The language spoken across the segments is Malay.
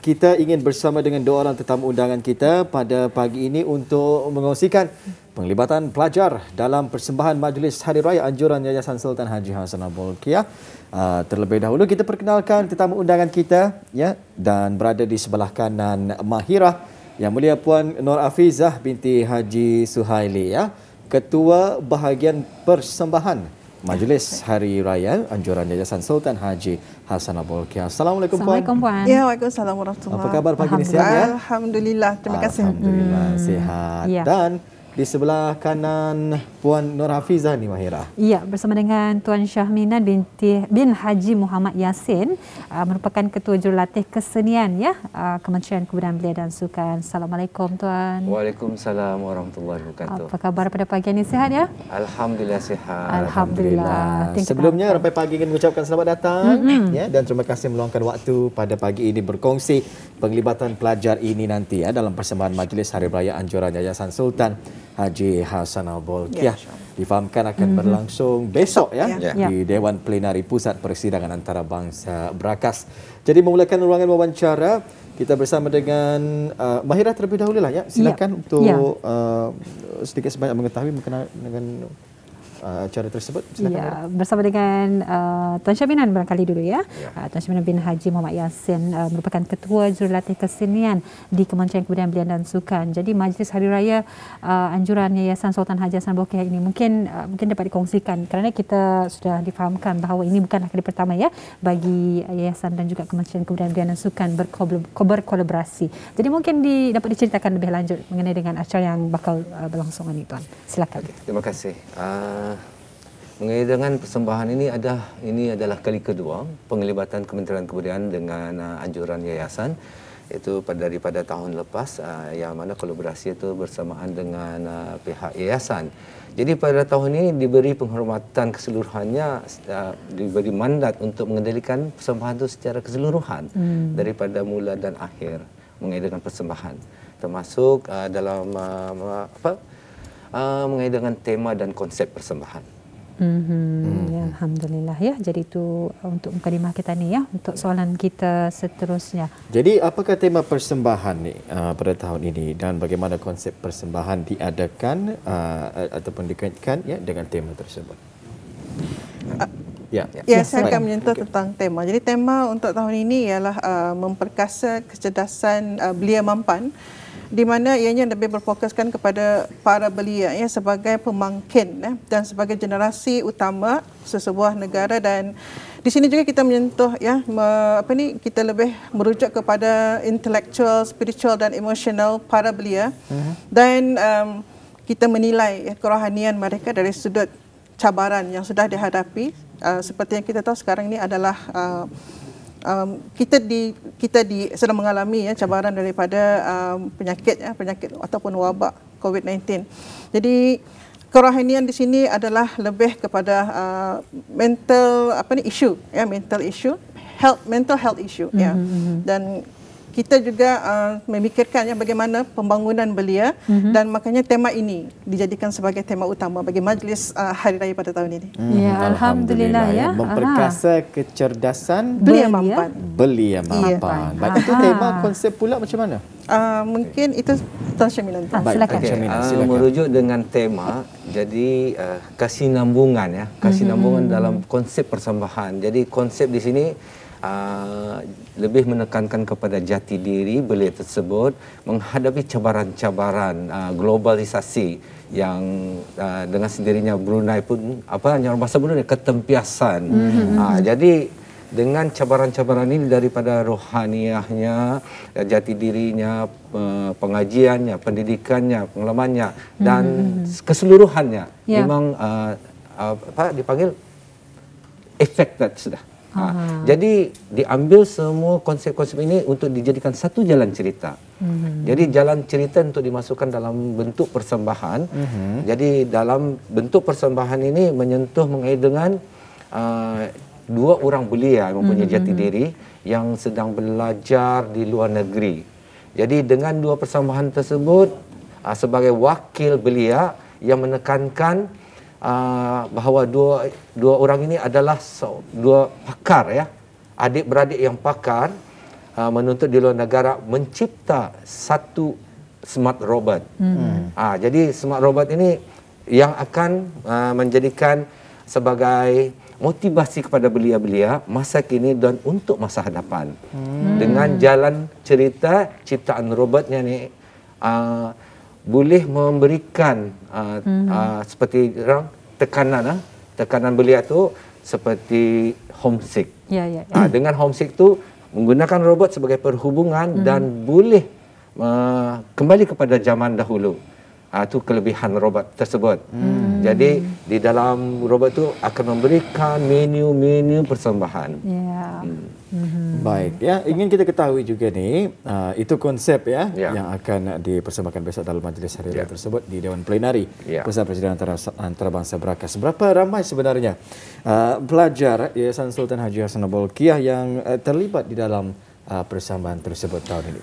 kita ingin bersama dengan dua orang tetamu undangan kita pada pagi ini untuk mengongsikan penglibatan pelajar dalam persembahan Majlis Hari Raya Anjuran Yayasan Sultan Haji Hassanal Bolkiah. Terlebih dahulu kita perkenalkan tetamu undangan kita ya, dan berada di sebelah kanan Mahirah Yang Mulia Puan Nur Afizah binti Haji Suhaili ya, Ketua Bahagian Persembahan Majlis Hari Raya Anjuran Yayasan Sultan Haji Hassanal Bolkiah. Assalamualaikum Puan. Assalamualaikum Puan. Ya, Waalaikumsalam warahmatullahi. Apa khabar pagi ini, sihat ya? Alhamdulillah, terima kasih. Alhamdulillah sihat. Ya. Dan di sebelah kanan Puan Nur Hafizah ni Mahirah. Ya, bersama dengan Tuan Syahminah bin Haji Muhammad Yassin, merupakan Ketua Jurulatih Kesenian ya, Kementerian Kebudayaan Belia dan Sukan. Assalamualaikum Tuan. Waalaikumsalam warahmatullahi wabarakatuh. Apa khabar pada pagi ini, sihat ya? Alhamdulillah sihat. Alhamdulillah. Sebelumnya Rampai Pagi ingin mengucapkan selamat datang ya, dan terima kasih meluangkan waktu pada pagi ini berkongsi penglibatan pelajar ini nanti ya dalam persembahan Majlis Hari Raya Anjuran Yayasan Sultan Haji Hassanal Bolkiah. Difahamkan akan berlangsung besok ya, di Dewan Plenari Pusat Persidangan Antarabangsa Berakas. Jadi memulakan ruangan wawancara, kita bersama dengan Mahirah terlebih dahulu lah ya. Silakan untuk sedikit sebanyak mengetahui mengenai dengan acara tersebut. Silakan. Ya, bersama dengan Tuan Syahminah barangkali dulu ya. Tuan Syahminah bin Haji Muhammad Yassin merupakan Ketua Jurulatih Kesenian di Kementerian Kebudayaan Belia dan Sukan. Jadi Majlis Hari Raya Anjuran Yayasan Sultan Haji Hassanal Bolkiah ini mungkin dapat dikongsikan kerana kita sudah difahamkan bahawa ini bukanlah kali pertama ya bagi yayasan dan juga Kementerian Kebudayaan Belia dan Sukan berkolaborasi. Jadi mungkin dapat diceritakan lebih lanjut mengenai dengan acara yang bakal berlangsung ini Tuan. Silakan. Terima kasih. Mengenai dengan persembahan ini adalah kali kedua penglibatan Kementerian Kebudayaan dengan anjuran yayasan, itu daripada tahun lepas yang mana kolaborasi itu bersamaan dengan pihak yayasan. Jadi pada tahun ini diberi penghormatan keseluruhannya, diberi mandat untuk mengendalikan persembahan itu secara keseluruhan daripada mula dan akhir mengenai dengan persembahan, termasuk dalam mengenai dengan tema dan konsep persembahan. Ya, Alhamdulillah ya. Jadi itu untuk mukadimah kita ni ya, untuk soalan kita seterusnya. Jadi apakah tema persembahan ni pada tahun ini dan bagaimana konsep persembahan diadakan ataupun dikaitkan ya dengan tema tersebut? Saya akan menyentuh tentang tema. Jadi tema untuk tahun ini ialah memperkasa kecerdasan belia mampan, di mana ianya lebih berfokuskan kepada para belia ya, sebagai pemangkin dan sebagai generasi utama sesebuah negara. Dan di sini juga kita menyentuh ya kita lebih merujuk kepada intellectual, spiritual dan emosional para belia. Dan kita menilai kerohanian mereka dari sudut cabaran yang sudah dihadapi. Seperti yang kita tahu sekarang ini adalah kita sedang mengalami cabaran daripada penyakit ataupun wabak COVID-19. Jadi kerohanian di sini adalah lebih kepada mental health issue ya. Dan kita juga memikirkan bagaimana pembangunan belia, dan makanya tema ini dijadikan sebagai tema utama bagi Majlis Hari Raya pada tahun ini. Ya, Alhamdulillah ya. Memperkasa kecerdasan belia mampan. Belia mampan. Baik, itu tema konsep pula macam mana? Mungkin itu Tuan Syahminah. Silakan. Silakan. Merujuk dengan tema, jadi kesinambungan ya, kesinambungan dalam konsep persembahan. Jadi konsep di sini lebih menekankan kepada jati diri belia tersebut menghadapi cabaran-cabaran globalisasi yang dengan sendirinya Brunei pun yang bahasa Brunei ketempiasan. Jadi dengan cabaran-cabaran ini daripada rohaniahnya, jati dirinya, pengajiannya, pendidikannya, pengalamannya dan keseluruhannya memang dipanggil affected sudah. Jadi diambil semua konsep-konsep ini untuk dijadikan satu jalan cerita. Jadi jalan cerita untuk dimasukkan dalam bentuk persembahan. Jadi dalam bentuk persembahan ini menyentuh mengenai dengan dua orang belia yang mempunyai jati diri yang sedang belajar di luar negeri. Jadi dengan dua persembahan tersebut sebagai wakil belia yang menekankan bahawa dua orang ini adalah dua pakar ya, adik-beradik yang pakar menuntut di luar negara mencipta satu smart robot. Jadi smart robot ini yang akan menjadikan sebagai motivasi kepada belia-belia masa kini dan untuk masa hadapan. Dengan jalan cerita ciptaan robotnya ni boleh memberikan seperti tekanan belia tu seperti homesick. Dengan homesick tu menggunakan robot sebagai perhubungan dan boleh kembali kepada zaman dahulu. Itu kelebihan robot tersebut. Jadi di dalam robot itu akan memberikan menu-menu persembahan. Baik, ya, ingin kita ketahui juga ni, itu konsep yang akan dipersembahkan besok dalam majlis hari raya tersebut di Dewan Plenari Pusat Persediaan Antarabangsa Berakah. Seberapa ramai sebenarnya pelajar Yayasan Sultan Haji Hassanal Bolkiah yang terlibat di dalam persembahan tersebut tahun ini?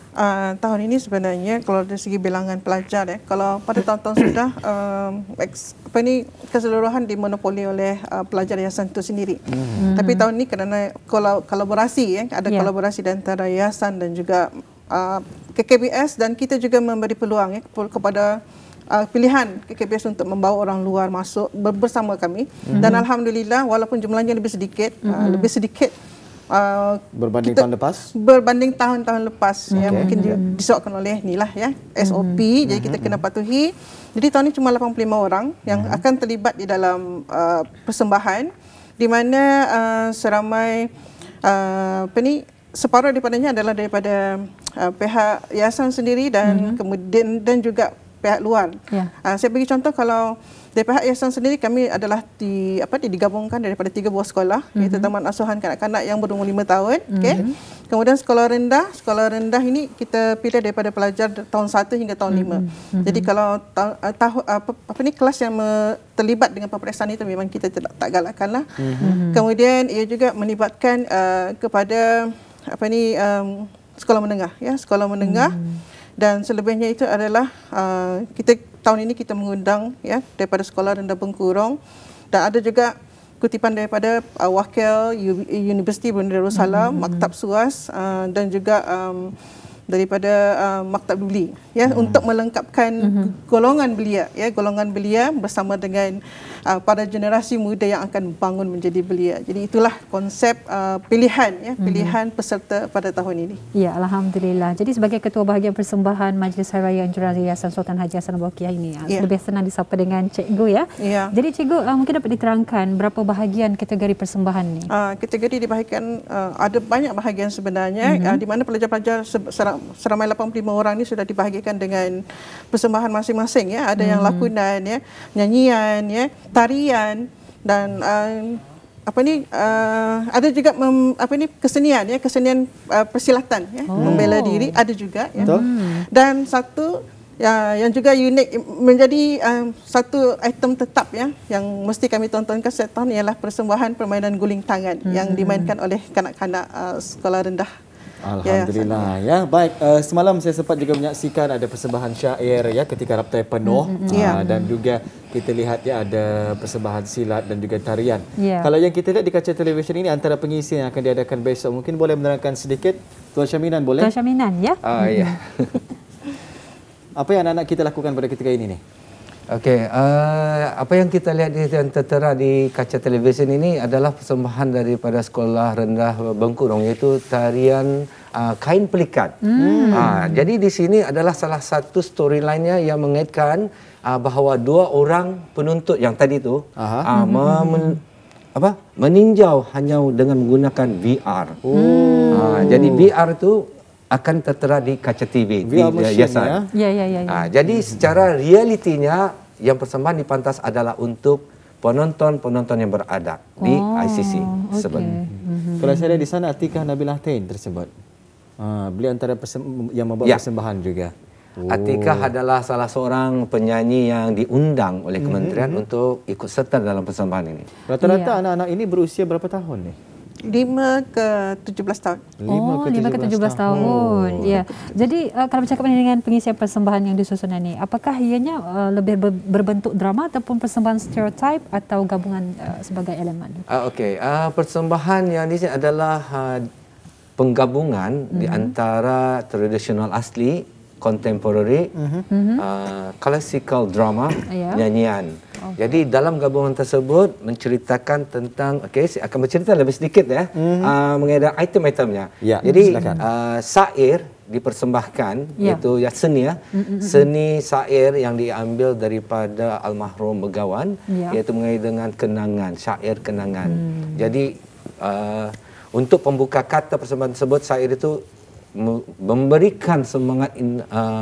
Tahun ini sebenarnya kalau dari segi bilangan pelajar, kalau pada tahun-tahun sudah keseluruhan dimonopoli oleh pelajar yayasan itu sendiri. Tapi tahun ini kerana kolaborasi, ada kolaborasi di antara yayasan dan juga KKBS, dan kita juga memberi peluang kepada pilihan KKBS untuk membawa orang luar masuk bersama kami. Dan alhamdulillah walaupun jumlahnya lebih sedikit, berbanding tahun lepas? Berbanding tahun-tahun lepas, mungkin disebabkan oleh SOP, jadi kita kena patuhi. Jadi tahun ini cuma 85 orang yang akan terlibat di dalam persembahan, di mana seramai separuh daripadanya adalah daripada pihak yayasan sendiri dan kemudian dan juga pihak luar. Saya bagi contoh, kalau dari pihak yayasan sendiri kami adalah digabungkan daripada 3 buah sekolah, iaitu Taman Asuhan Kanak-kanak yang berumur 5 tahun. Kemudian sekolah rendah ini kita pilih daripada pelajar tahun 1 hingga tahun 5. Jadi kalau kelas yang terlibat dengan peperiksaan itu memang kita tak galakkanlah. Kemudian ia juga melibatkan kepada sekolah menengah, sekolah menengah. Dan selebihnya itu adalah tahun ini kita mengundang daripada Sekolah Rendah Bengkurong, dan ada juga kutipan daripada wakil Universiti Brunei Darussalam, Maktab SUAS, dan juga daripada Maktab Duli, untuk melengkapkan golongan belia bersama dengan para generasi muda yang akan bangun menjadi belia. Jadi itulah konsep pilihan peserta pada tahun ini. Ya, alhamdulillah. Jadi sebagai ketua bahagian persembahan Majlis Hari Raya Anjuran Yayasan Sultan Haji Hassanal Bolkiah ini, lebih senang disapa dengan cikgu Jadi cikgu mungkin dapat diterangkan berapa bahagian kategori persembahan ni? Kategori dibahagikan ada banyak bahagian sebenarnya, di mana pelajar-pelajar seramai 85 orang ni sudah dibahagikan dengan persembahan masing-masing. Ada yang lakonan, nyanyian, tarian, dan ada juga kesenian persilatan, membela diri ada juga. Dan satu yang juga unik menjadi satu item tetap yang mesti kami tontonkan setiap tahun ialah persembahan permainan guling tangan yang dimainkan oleh kanak-kanak sekolah rendah. Alhamdulillah. Baik, semalam saya sempat juga menyaksikan ada persembahan syair ketika raptai penuh, dan juga kita lihat ada persembahan silat dan juga tarian. Kalau yang kita lihat di kaca televisyen ini antara pengisi yang akan diadakan besok, mungkin boleh menerangkan sedikit, Tuan Syaminan boleh? Tuan Syaminan, ya. Apa yang anak-anak kita lakukan pada ketika ini nih? Okey, apa yang kita lihat yang tertera di kaca televisyen ini adalah persembahan daripada Sekolah Rendah Bengkurong, iaitu tarian kain pelikat. Jadi di sini adalah salah satu storyline-nya yang mengaitkan bahawa 2 orang penuntut yang tadi tu meninjau hanya dengan menggunakan VR. Jadi VR tu akan tertera di kaca TV di yayasan. Jadi secara realitinya yang persembahan dipantas adalah untuk penonton-penonton yang beradab di ICC tersebut. Kalau saya lihat di sana Atikah Nabilah Tain tersebut. Beliau antara yang membawa persembahan juga. Atikah adalah salah seorang penyanyi yang diundang oleh kementerian untuk ikut serta dalam persembahan ini. Rata-rata anak-anak ini berusia berapa tahun ni? 5 ke 17 tahun. 5 ke 17 tahun. Ya. Jadi kalau bercakap dengan pengisian persembahan yang disusun ini, apakah ianya lebih berbentuk drama ataupun persembahan stereotype atau gabungan sebagai elemen? Persembahan yang di sini adalah penggabungan di antara tradisional asli, contemporary, classical drama, nyanyian. Jadi dalam gabungan tersebut menceritakan tentang, saya akan bercerita lebih sedikit ya, mengenai item-itemnya. Jadi syair dipersembahkan, iaitu seni seni syair yang diambil daripada almarhum Begawan, iaitu mengenai dengan kenangan, syair kenangan. Jadi untuk pembuka kata persembahan tersebut, syair itu memberikan semangat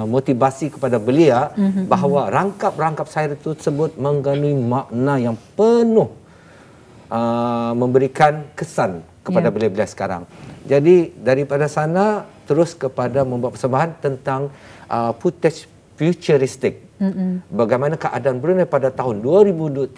motivasi kepada belia bahawa rangkap-rangkap syair itu tersebut mengandungi makna yang penuh, memberikan kesan kepada belia-belia sekarang. Jadi daripada sana terus kepada membuat persembahan tentang footage futuristik. Bagaimana keadaan Brunei pada tahun 2035.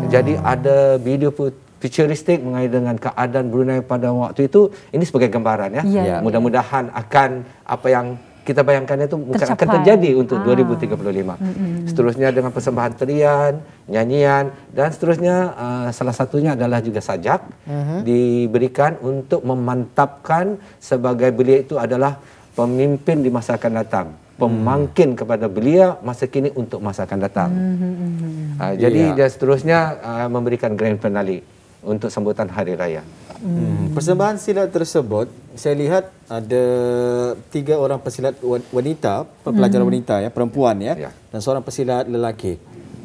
Jadi ada video futuristik mengenai dengan keadaan Brunei pada waktu itu. Ini sebagai gambaran ya. Mudah-mudahan akan apa yang kita bayangkan itu bukan akan terjadi untuk 2035. Seterusnya dengan persembahan tarian, nyanyian dan seterusnya, salah satunya adalah juga sajak diberikan untuk memantapkan sebagai belia itu adalah pemimpin di masa akan datang, pemangkin kepada belia masa kini untuk masa akan datang. Jadi dan seterusnya memberikan grand finale untuk sambutan Hari Raya. Persembahan silat tersebut, saya lihat ada 3 orang pesilat wanita, pelajar wanita ya, perempuan ya, dan seorang pesilat lelaki.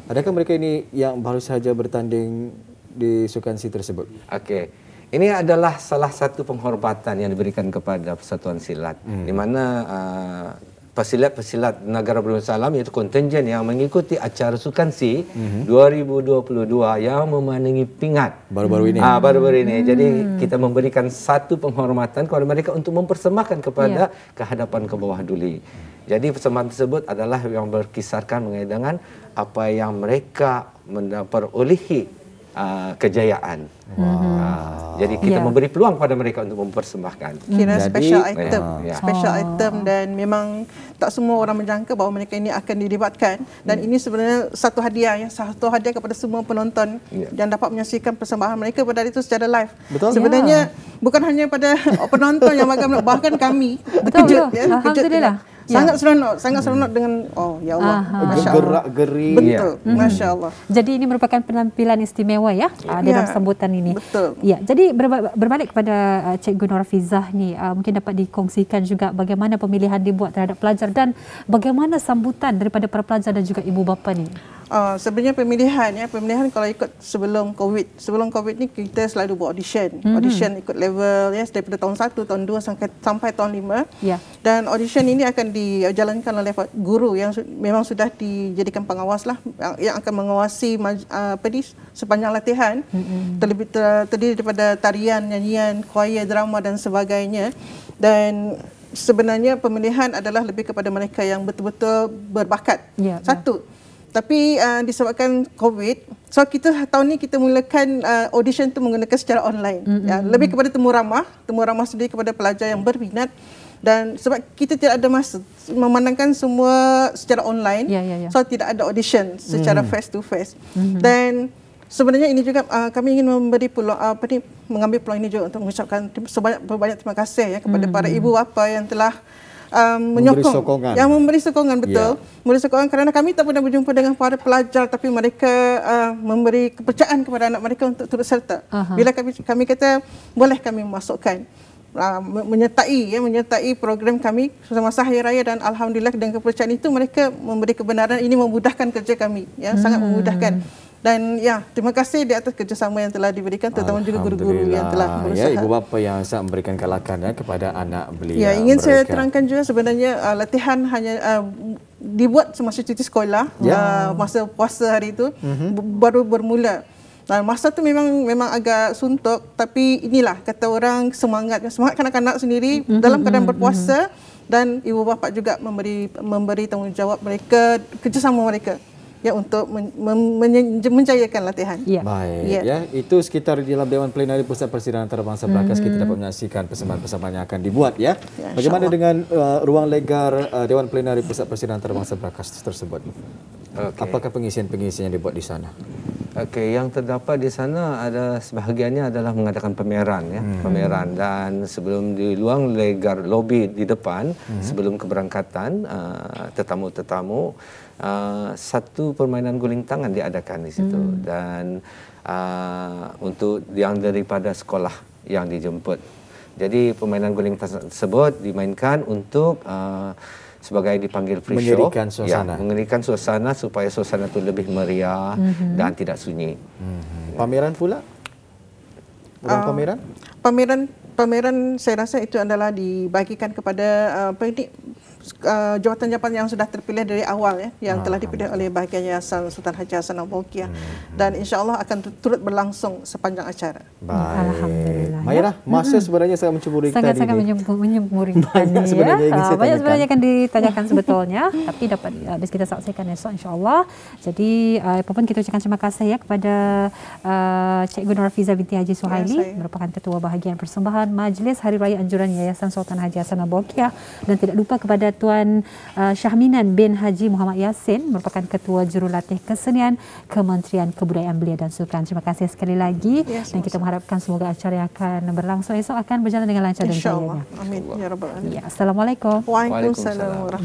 Adakah mereka ini yang baru sahaja bertanding di sukan si tersebut? Okey. Ini adalah salah satu penghormatan yang diberikan kepada Persatuan Silat, di mana pesilat-pesilat negara Brunei Darussalam, iaitu kontingen yang mengikuti acara Sukan Si 2022 yang memandangi pingat baru-baru ini. Baru-baru ini. Jadi kita memberikan satu penghormatan kepada mereka untuk mempersembahkan kepada kehadapan ke bawah duli. Jadi persembahan tersebut adalah yang berkisarkan mengenai dengan apa yang mereka memperolehi kejayaan. Jadi kita memberi peluang pada mereka untuk mempersembahkan. Kira special item, special item, dan memang tak semua orang menjangka bahawa mereka ini akan dilibatkan, dan ini sebenarnya satu hadiah kepada semua penonton yang dapat menyaksikan persembahan mereka pada hari itu secara live. Betul. Sebenarnya bukan hanya pada penonton yang bagaimana, bahkan kami terkejut Alhamdulillah. Sangat seronok dengan ya Allah, Masya Allah. Gerak-geri. Betul, Masya Allah. Jadi ini merupakan penampilan istimewa ya, dalam sambutan ini. Betul. Ya, jadi berbalik kepada Cikgu Norafizah ni, mungkin dapat dikongsikan juga bagaimana pemilihan dibuat terhadap pelajar dan bagaimana sambutan daripada para pelajar dan juga ibu bapa ni. Sebenarnya pemilihan kalau ikut sebelum COVID ni kita selalu buat audition ikut level daripada tahun 1, tahun 2 sampai tahun 5. Dan audition ini akan dijalankan oleh guru yang memang sudah dijadikan pengawas lah, yang akan mengawasi sepanjang latihan. Terdiri daripada tarian, nyanyian, choir, drama dan sebagainya. Dan sebenarnya pemilihan adalah lebih kepada mereka yang betul-betul berbakat. Satu. Tapi disebabkan COVID, so kita tahun ni kita mulakan audition tu menggunakan secara online. Lebih kepada temu ramah sendiri kepada pelajar yang berminat, dan sebab kita tidak ada masa memandangkan semua secara online, so tidak ada audition secara face to face. Dan sebenarnya ini juga kami ingin memberi peluang mengambil peluang ini juga untuk mengucapkan banyak terima kasih kepada para ibu bapa yang telah menyokong, memberi sokongan, betul. Memberi sokongan kerana kami tak pernah berjumpa dengan para pelajar, tapi mereka memberi kepercayaan kepada anak mereka untuk turut serta. Bila kami kata boleh kami memasukkan, menyertai program kami semasa Hari Raya, dan alhamdulillah dengan kepercayaan itu mereka memberi kebenaran. Ini memudahkan kerja kami, sangat memudahkan. Dan terima kasih di atas kerjasama yang telah diberikan, terutama juga guru-guru yang telah berusaha. Ibu bapa yang sangat memberikan galakan kepada anak belia. Ingin saya terangkan juga sebenarnya latihan hanya dibuat semasa cuti sekolah, masa puasa hari itu baru bermula. Masa tu memang agak suntuk, tapi inilah kata orang semangat kanak-kanak sendiri dalam keadaan berpuasa, dan ibu bapa juga memberi tanggungjawab mereka, kerjasama mereka untuk menjayakan latihan. Baik, itu sekitar di dalam Dewan Plenari Pusat Persidangan Antarabangsa Belaka kita dapat menyaksikan persembahan-persembahan yang akan dibuat Bagaimana dengan ruang legar Dewan Plenari Pusat Persidangan Antarabangsa Belaka tersebut? Apakah pengisian-pengisian yang dibuat di sana? Okey, yang terdapat di sana ada sebahagiannya adalah mengadakan pameran ya, pameran, dan sebelum di luang legar lobi di depan sebelum keberangkatan tetamu-tetamu satu permainan guling tangan diadakan di situ dan untuk yang daripada sekolah yang dijemput. Jadi permainan guling tersebut dimainkan untuk sebagai dipanggil pre-show, mengerikan suasana. ya, mengerikan suasana supaya suasana itu lebih meriah dan tidak sunyi. Pameran pula? Ruang pameran? Pameran saya rasa itu adalah dibagikan kepada jawatan-jawatan yang sudah terpilih dari awal ya, yang telah dipilih oleh bahagian Yayasan Sultan Haji Hassanal Bolkiah, dan insya-Allah akan turut berlangsung sepanjang acara. Baik. Alhamdulillah. Mairah, masa sebenarnya sangat mencemburui tadi. Sangat-sangat menyembuhkan Banyak sebenarnya ingin saya banyak tanyakan. sebenarnya akan ditanyakan sebetulnya, tapi dapat kita saksikan esok insya-Allah. Jadi apa pun kita ucapkan terima kasih ya kepada Cikgu Nur Hafiza binti Haji Suhaili, merupakan ketua bahagian persembahan Majlis Hari Raya Anjuran Yayasan Sultan Haji Hassanal Bolkiah, dan tidak lupa kepada Tuan Syahminan bin Haji Muhammad Yassin, merupakan ketua jurulatih kesenian Kementerian Kebudayaan Belia dan Sukan. Terima kasih sekali lagi, dan kita mengharapkan semoga acara yang akan berlangsung esok akan berjalan dengan lancar dan jayanya. InsyaAllah. Amin ya rabbal alamin. Ya, Assalamualaikum. Waalaikumsalam warahmatullahi